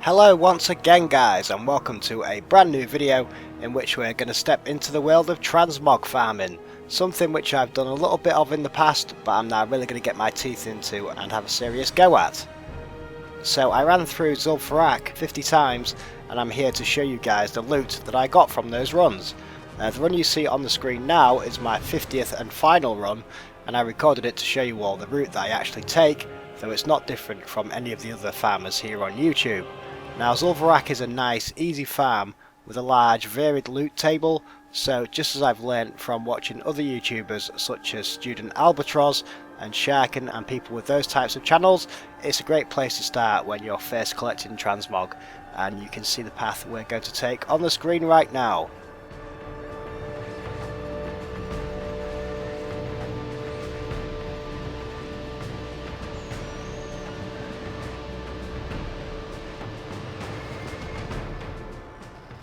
Hello once again guys, and welcome to a brand new video in which we're going to step into the world of transmog farming, something which I've done a little bit of in the past but I'm now really going to get my teeth into and have a serious go at. So I ran through Zul'Farrak 50 times and I'm here to show you guys the loot that I got from those runs. The run you see on the screen now is my 50th and final run, and I recorded it to show you all the route that I actually take, though it's not different from any of the other farmers here on YouTube. Now Zul'Farrak is a nice easy farm with a large varied loot table, so just as I've learnt from watching other YouTubers such as Student Albatross and Sharken and people with those types of channels, it's a great place to start when you're first collecting transmog, and you can see the path we're going to take on the screen right now.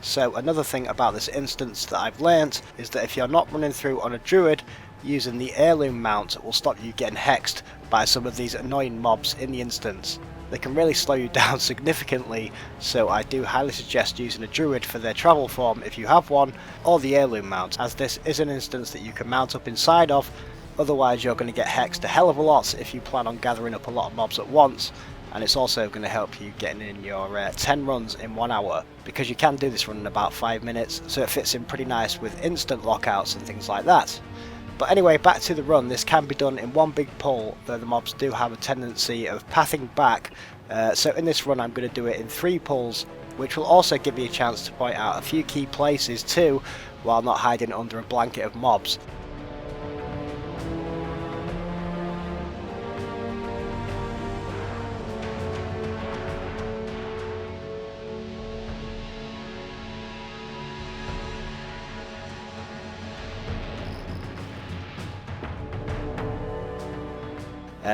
So another thing about this instance that I've learnt is that if you're not running through on a druid, using the heirloom mount will stop you getting hexed by some of these annoying mobs in the instance. They can really slow you down significantly, so I do highly suggest using a druid for their travel form if you have one, or the heirloom mount, as this is an instance that you can mount up inside of. Otherwise you're going to get hexed a hell of a lot if you plan on gathering up a lot of mobs at once. And it's also going to help you getting in your 10 runs in 1 hour, because you can do this run in about 5 minutes, so it fits in pretty nice with instant lockouts and things like that. But anyway, back to the run. This can be done in one big pull, though the mobs do have a tendency of pathing back, so in this run I'm going to do it in 3 pulls, which will also give me a chance to point out a few key places too, while not hiding under a blanket of mobs.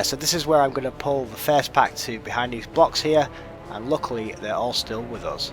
So this is where I'm going to pull the first pack to behind these blocks here, and luckily they're all still with us.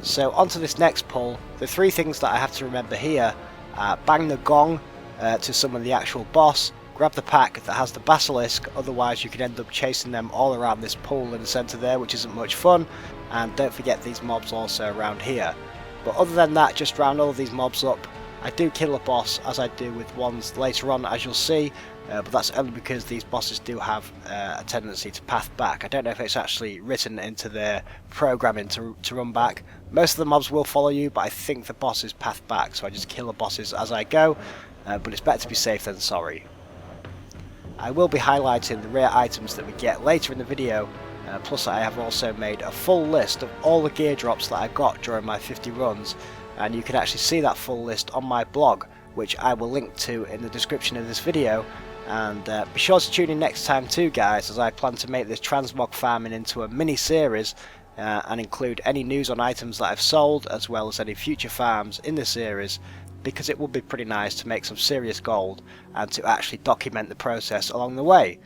So onto this next pull, the 3 things that I have to remember here are bang the gong to summon the actual boss, grab the pack that has the basilisk, otherwise you can end up chasing them all around this pool in the centre there, which isn't much fun, and don't forget these mobs also around here. But other than that, just round all of these mobs up. I do kill a boss, as I do with ones later on, as you'll see, but that's only because these bosses do have a tendency to path back. I don't know if it's actually written into their programming to run back. Most of the mobs will follow you, but I think the bosses path back, so I just kill the bosses as I go, but it's better to be safe than sorry. I will be highlighting the rare items that we get later in the video, plus I have also made a full list of all the gear drops that I got during my 50 runs, and you can actually see that full list on my blog, which I will link to in the description of this video. And be sure to tune in next time too guys, as I plan to make this transmog farming into a mini series and include any news on items that I've sold, as well as any future farms in the series, because it would be pretty nice to make some serious gold and to actually document the process along the way.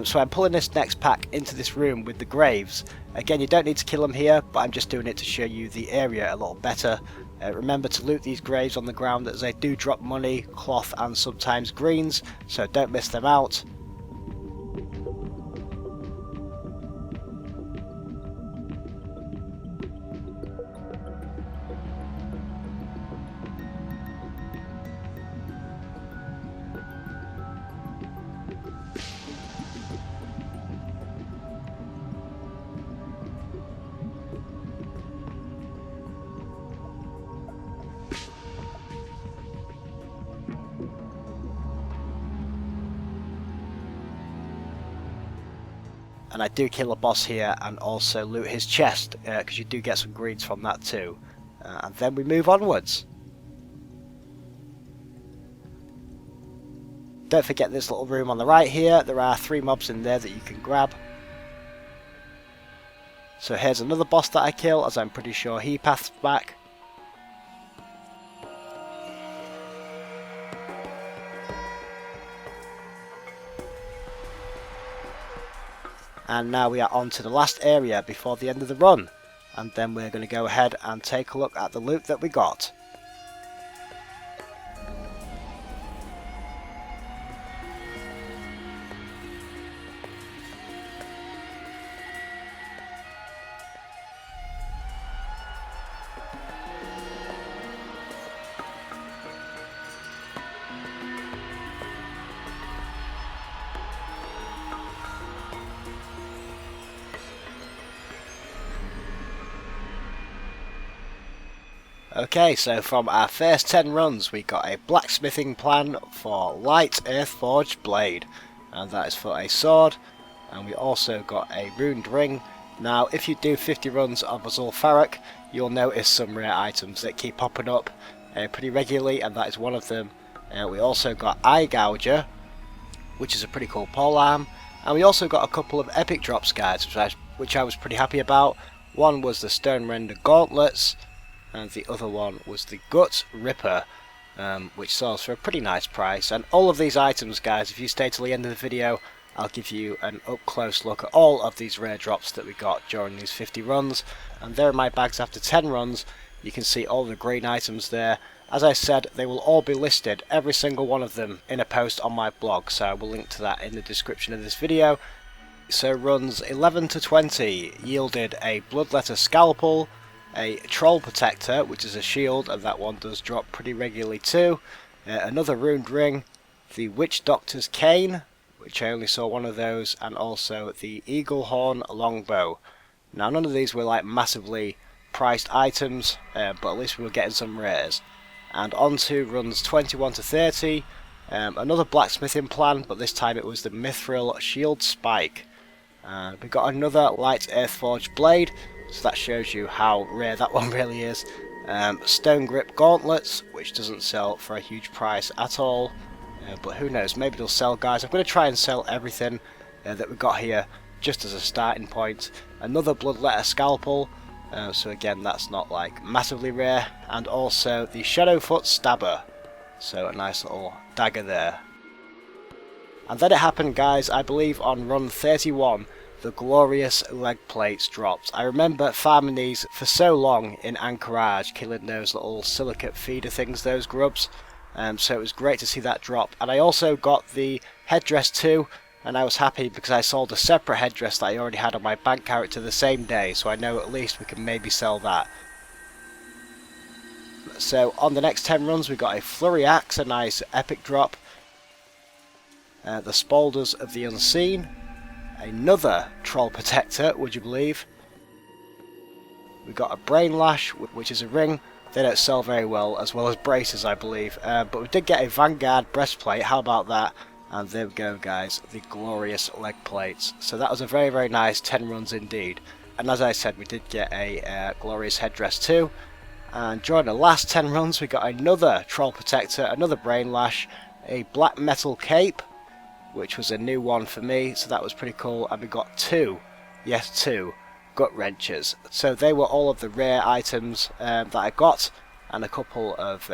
So I'm pulling this next pack into this room with the graves. Again, you don't need to kill them here, but I'm just doing it to show you the area a little better. Remember to loot these graves on the ground, as they do drop money, cloth and sometimes greens, so don't miss them out. And I do kill a boss here and also loot his chest, because you do get some greens from that too. And then we move onwards. Don't forget this little room on the right here. There are 3 mobs in there that you can grab. So here's another boss that I kill, as I'm pretty sure he pathed back. And now we are on to the last area before the end of the run. And then we're going to go ahead and take a look at the loot that we got. Okay, so from our first 10 runs we got a blacksmithing plan for light earthforged blade, and that is for a sword, and we also got a runed ring. Now if you do 50 runs of a Zul'Farrak, you'll notice some rare items that keep popping up pretty regularly, and that is one of them. We also got Eye Gouger, which is a pretty cool polearm, and we also got a couple of epic drops, guys, which I was pretty happy about. One was the Stone Render Gauntlets, and the other one was the Gut Ripper, which sells for a pretty nice price. And all of these items, guys, if you stay till the end of the video, I'll give you an up close look at all of these rare drops that we got during these 50 runs. And there are my bags after 10 runs. You can see all the green items there. As I said, they will all be listed, every single one of them, in a post on my blog, so I will link to that in the description of this video. So runs 11 to 20 yielded a Bloodletter Scalpel, a Troll Protector, which is a shield, and that one does drop pretty regularly too. Another runed ring, the Witch Doctor's Cane, which I only saw one of those, and also the Eagle Horn Longbow. Now none of these were like massively priced items, but at least we were getting some rares. And on to runs 21 to 30, another blacksmithing plan, but this time it was the Mithril Shield Spike. We got another light earthforged blade, so that shows you how rare that one really is. Stone Grip Gauntlets, which doesn't sell for a huge price at all, but who knows, maybe they'll sell, guys. I'm going to try and sell everything that we got here just as a starting point. Another Bloodletter Scalpel, so again that's not like massively rare, and also the Shadowfoot Stabber, so a nice little dagger there. And then it happened, guys, I believe on run 31, the glorious leg plates dropped. I remember farming these for so long in Anchorage, killing those little silicate feeder things, those grubs, so it was great to see that drop. And I also got the headdress too, and I was happy because I sold a separate headdress that I already had on my bank character the same day, so I know at least we can maybe sell that. So on the next 10 runs we got a Flurry Axe, a nice epic drop, the Spaulders of the Unseen, another Troll Protector, would you believe? We got a Brain Lash, which is a ring. They don't sell very well as braces, I believe, but we did get a Vanguard Breastplate, how about that? And there we go, guys, the glorious leg plates. So that was a very, very nice 10 runs indeed. And as I said, we did get a glorious headdress too. And during the last 10 runs we got another Troll Protector, another Brain Lash, a Black Metal Cape, which was a new one for me, so that was pretty cool. And we got two Gut Wrenches. So they were all of the rare items that I got, and a couple of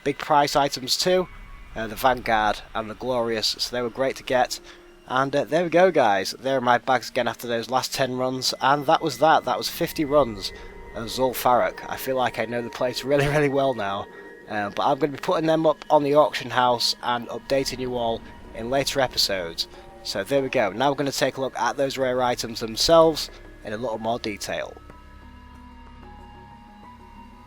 big price items too, the Vanguard and the Glorious, so they were great to get. And there we go, guys, there are my bags again after those last 10 runs, and that was 50 runs of Zul'Farrak. I feel like I know the place really, really well now, but I'm going to be putting them up on the auction house and updating you all in later episodes. So there we go, now we're going to take a look at those rare items themselves in a little more detail.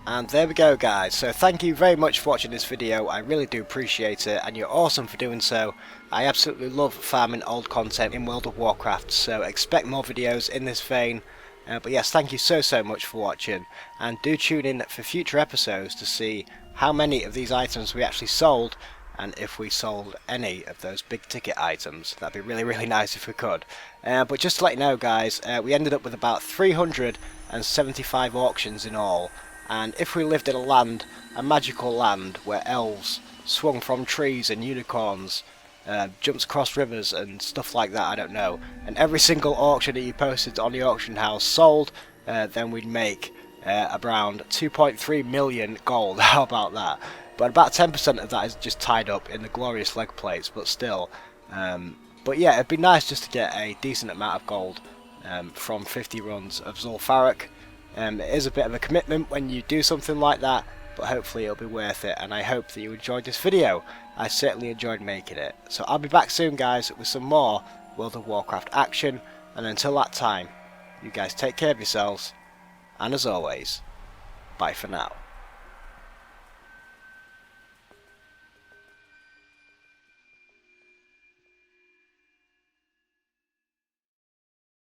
And there we go, guys, so thank you very much for watching this video. I really do appreciate it, and you're awesome for doing so. I absolutely love farming old content in World of Warcraft, so expect more videos in this vein. But yes, thank you so much for watching, and do tune in for future episodes to see how many of these items we actually sold, and if we sold any of those big ticket items. That'd be really, really nice if we could. But just to let you know, guys, we ended up with about 375 auctions in all, and if we lived in a magical land where elves swung from trees and unicorns, jumps across rivers and stuff like that, I don't know. And every single auction that you posted on the auction house sold, then we'd make around 2.3 million gold. How about that? But about 10% of that is just tied up in the glorious leg plates, but still. But yeah, it'd be nice just to get a decent amount of gold from 50 runs of Zul'Farrak. It is a bit of a commitment when you do something like that, but hopefully it'll be worth it, and I hope that you enjoyed this video. I certainly enjoyed making it. So I'll be back soon, guys, with some more World of Warcraft action, and until that time, you guys take care of yourselves, and as always, bye for now.